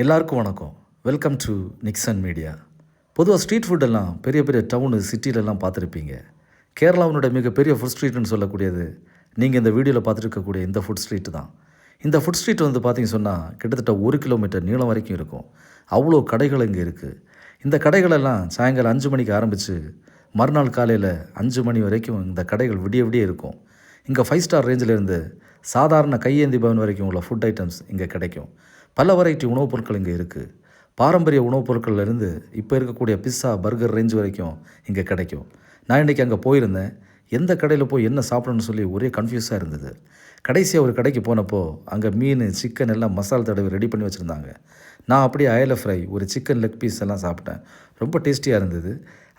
எல்லாருக்கும் வணக்கம். Welcome to Nixon media. பொதுவாக ஸ்ட்ரீட் ஃபுட்டெல்லாம் பெரிய பெரிய டவுனு சிட்டிலெல்லாம் பார்த்துருப்பீங்க. கேரளாவினுடைய மிகப்பெரிய ஃபுட் ஸ்ட்ரீட்னு சொல்லக்கூடியது நீங்கள் இந்த வீடியோவில் பார்த்துட்டு இருக்கக்கூடிய இந்த ஃபுட் ஸ்ட்ரீட் தான். இந்த ஃபுட் ஸ்ட்ரீட் வந்து பார்த்தீங்கன்னு சொன்னால் கிட்டத்தட்ட 1 கிலோமீட்டர் நீளம் வரைக்கும் இருக்கும். அவ்வளோ கடைகள் இங்கே இருக்குது. இந்த கடைகளெல்லாம் சாயங்காலம் 5 மணிக்கு ஆரம்பித்து மறுநாள் காலையில் 5 மணி வரைக்கும் இந்த கடைகள் விடிய விடிய இருக்கும். இங்கே 5 ஸ்டார் ரேஞ்சிலேருந்து சாதாரண கையேந்தி பவன் வரைக்கும் உள்ள ஃபுட் ஐட்டம்ஸ் இங்கே கிடைக்கும். பல வெரைட்டி உணவுப் பொருட்கள் இங்கே இருக்குது. பாரம்பரிய உணவுப் பொருட்கள்லேருந்து இப்போ இருக்கக்கூடிய பிஸ்ஸா பர்கர் ரேஞ்ச் வரைக்கும் இங்கே கிடைக்கும். நான் இன்றைக்கி அங்கே போயிருந்தேன். எந்த கடையில் போய் என்ன சாப்பிடணும்னு சொல்லி ஒரே கன்ஃபியூஸாக இருந்தது. கடைசியாக ஒரு கடைக்கு போனப்போ அங்கே மீன் சிக்கன் எல்லாம் மசாலா தடவி ரெடி பண்ணி வச்சுருந்தாங்க. நான் அப்படியே அயலை ஃப்ரை ஒரு சிக்கன் லெக் பீஸ் எல்லாம் சாப்பிட்டேன். ரொம்ப டேஸ்டியாக இருந்தது.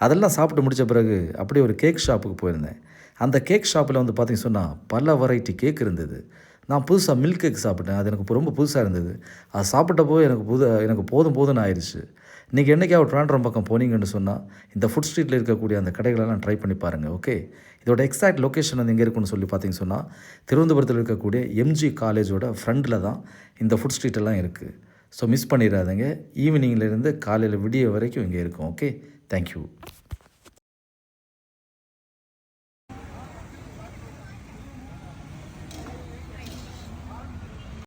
அதெல்லாம் சாப்பிட்டு முடித்த பிறகு அப்படியே ஒரு கேக் ஷாப்புக்கு போயிருந்தேன். அந்த கேக் ஷாப்பில் வந்து பார்த்திங்கன்னு சொன்னால் பல வெரைட்டி கேக் இருந்தது. நான் புதுசாக மில்க் கேக் சாப்பிட்டேன். அது எனக்கு ரொம்ப புதுசாக இருந்தது. அது சாப்பிட்டப்போ எனக்கு போதும்னு ஆயிடுச்சு. இன்றைக்கி என்றைக்காவது ட்ராண்ட்ரம் பக்கம் போனீங்கன்னு சொன்னால் இந்த ஃபுட் ஸ்ட்ரீட்டில் இருக்கக்கூடிய அந்த கடைகளெல்லாம் ட்ரை பண்ணி பாருங்கள். ஓகே, இதோட எக்ஸாக்ட் லொக்கேஷன் வந்து எங்கே இருக்குன்னு சொல்லி பார்த்தீங்கன்னு சொன்னால் திருவனந்தபுரத்தில் இருக்கக்கூடிய எம்ஜி காலேஜோட ஃப்ரண்டில் தான் இந்த ஃபுட் ஸ்ட்ரீட்டெல்லாம் இருக்குது. ஸோ மிஸ் பண்ணிடாதீங்க. ஈவினிங்லேருந்து காலையில் விடிய வரைக்கும் இங்கே இருக்கும். Okay, thank you.